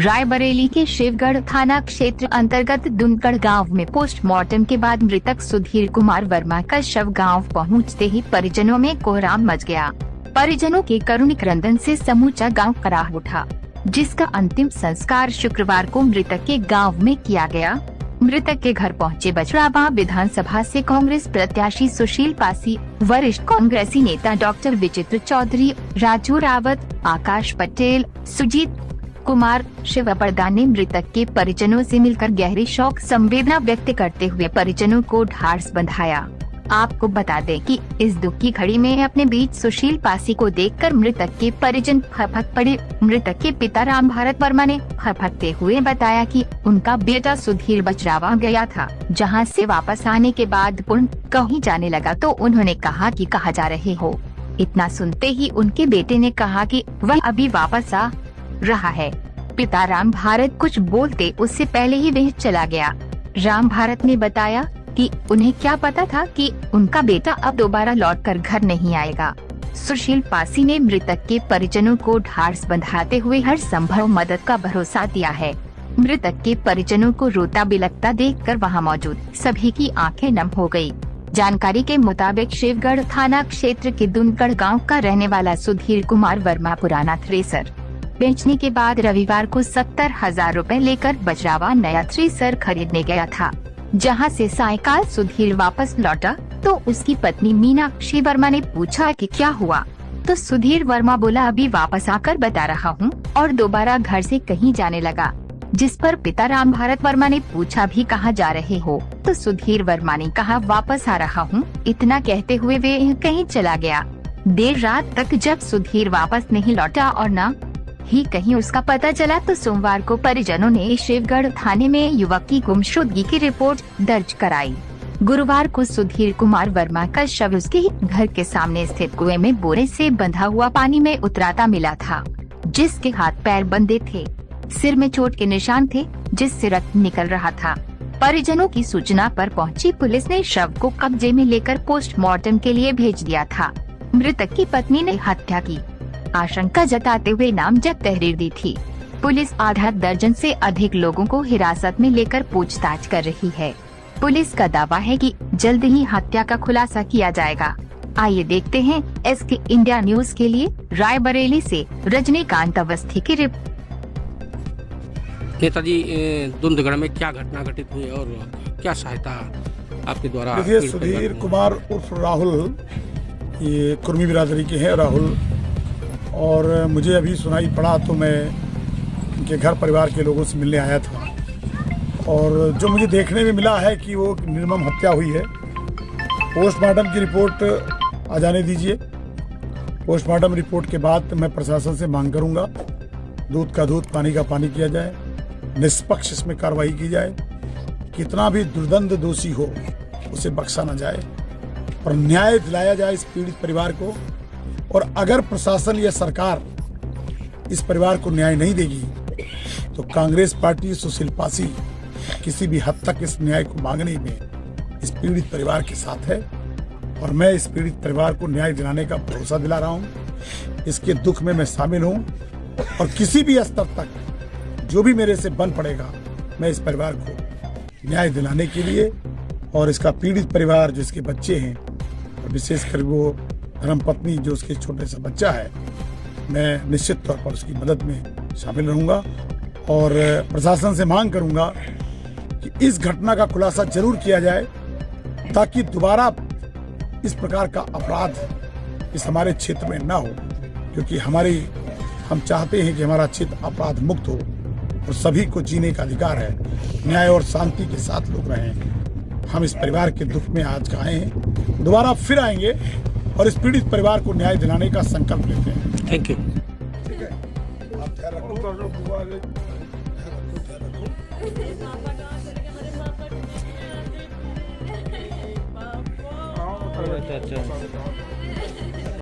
रायबरेली के शिवगढ़ थाना क्षेत्र अंतर्गत दुनगढ़ गांव में पोस्टमार्टम के बाद मृतक सुधीर कुमार वर्मा का शव गांव पहुंचते ही परिजनों में कोहराम मच गया। परिजनों के करुण क्रंदन से समूचा गांव कराह उठा, जिसका अंतिम संस्कार शुक्रवार को मृतक के गांव में किया गया। मृतक के घर पहुंचे बछड़ाबाद विधानसभा से कांग्रेस प्रत्याशी सुशील पासी, वरिष्ठ कांग्रेसी नेता डॉक्टर विचित्र चौधरी, राजू रावत, आकाश पटेल, सुजीत कुमार, शिव अपर्दा ने मृतक के परिजनों से मिलकर गहरी शोक संवेदना व्यक्त करते हुए परिजनों को ढाढ़स बंधाया। आपको बता दें कि इस दुख की घड़ी में अपने बीच सुशील पासी को देखकर मृतक के परिजन फड़फड़ पड़े। मृतक के पिता राम भारत वर्मा ने फड़फड़ते हुए बताया कि उनका बेटा सुधीर बचरावा गया था, जहां से वापस आने के बाद पुनः कहीं जाने लगा तो उन्होंने कहा कि कहाँ जा रहे हो। इतना सुनते ही उनके बेटे ने कहा कि वह अभी वापस आ रहा है। पिता राम भारत कुछ बोलते उससे पहले ही वह चला गया। राम भारत ने बताया कि उन्हें क्या पता था कि उनका बेटा अब दोबारा लौटकर घर नहीं आएगा। सुशील पासी ने मृतक के परिजनों को ढाढ़स बंधाते हुए हर संभव मदद का भरोसा दिया है। मृतक के परिजनों को रोता बिलखता देखकर वहां मौजूद सभी की आंखें नम हो गयी। जानकारी के मुताबिक शिवगढ़ थाना क्षेत्र के दुनगढ़ गांव का रहने वाला सुधीर कुमार वर्मा पुराना थ्रेसर बेचने के बाद रविवार को 70,000 रुपए लेकर बजरावा नया थ्रेसर खरीदने गया था, जहां से सायकाल सुधीर वापस लौटा तो उसकी पत्नी मीनाक्षी वर्मा ने पूछा कि क्या हुआ, तो सुधीर वर्मा बोला अभी वापस आकर बता रहा हूं, और दोबारा घर से कहीं जाने लगा। जिस पर पिता राम भारत वर्मा ने पूछा भी कहाँ जा रहे हो, तो सुधीर वर्मा ने कहा वापस आ रहा हूँ। इतना कहते हुए वे कहीं चला गया। देर रात तक जब सुधीर वापस नहीं लौटा और न ही कहीं उसका पता चला तो सोमवार को परिजनों ने शिवगढ़ थाने में युवक की गुमशुदगी की रिपोर्ट दर्ज कराई। गुरुवार को सुधीर कुमार वर्मा का शव उसके ही घर के सामने स्थित कुएं में बोरे से बंधा हुआ पानी में उतराता मिला था, जिसके हाथ पैर बंधे थे, सिर में चोट के निशान थे, जिससे रक्त निकल रहा था। परिजनों की सूचना पर पहुंची पुलिस ने शव को कब्जे में लेकर पोस्टमार्टम के लिए भेज दिया था। मृतक की पत्नी ने हत्या की आशंका जताते हुए नामजद तहरीर दी थी। पुलिस आधा दर्जन से अधिक लोगों को हिरासत में लेकर पूछताछ कर रही है। पुलिस का दावा है कि जल्द ही हत्या का खुलासा किया जाएगा। आइए देखते हैं एसके इंडिया न्यूज के लिए रायबरेली से रजनीकांत अवस्थी की रिपोर्ट। नेताजी, दुनगढ़ में क्या घटना घटित हुई और क्या सहायता आपके द्वारा? देखिए, सुधीर कुमार उर्फ राहुल, ये कुर्मी बिरादरी के हैं राहुल, और मुझे अभी सुनाई पड़ा तो मैं उनके घर परिवार के लोगों से मिलने आया था, और जो मुझे देखने में मिला है कि वो निर्मम हत्या हुई है। पोस्टमार्टम की रिपोर्ट आ जाने दीजिए। पोस्टमार्टम रिपोर्ट के बाद मैं प्रशासन से मांग करूंगा दूध का दूध पानी का पानी किया जाए, निष्पक्ष इसमें कार्रवाई की जाए। कितना भी दुर्दंत दोषी हो उसे बख्शा न जाए और न्याय दिलाया जाए इस पीड़ित परिवार को। और अगर प्रशासन या सरकार इस परिवार को न्याय नहीं देगी तो कांग्रेस पार्टी सुशील पासी किसी भी हद तक इस न्याय को मांगने में इस पीड़ित परिवार के साथ है, और मैं इस पीड़ित परिवार को न्याय दिलाने का भरोसा दिला रहा हूं। इसके दुख में मैं शामिल हूं, और किसी भी स्तर तक जो भी मेरे से बन पड़ेगा मैं इस परिवार को न्याय दिलाने के लिए, और इसका पीड़ित परिवार जो इसके बच्चे हैं, और विशेषकर वो धर्मपत्नी जो उसके छोटे सा बच्चा है, मैं निश्चित तौर पर उसकी मदद में शामिल रहूंगा। और प्रशासन से मांग करूंगा कि इस घटना का खुलासा जरूर किया जाए, ताकि दोबारा इस प्रकार का अपराध इस हमारे क्षेत्र में ना हो, क्योंकि हम चाहते हैं कि हमारा क्षेत्र अपराध मुक्त हो और सभी को जीने का अधिकार है, न्याय और शांति के साथ लोग रहें। हम इस परिवार के दुख में आज आए हैं, दोबारा फिर आएंगे और इस पीड़ित परिवार को न्याय दिलाने का संकल्प लेते हैं। Thank you. ठीक है, आप ख्याल रखो। अच्छा।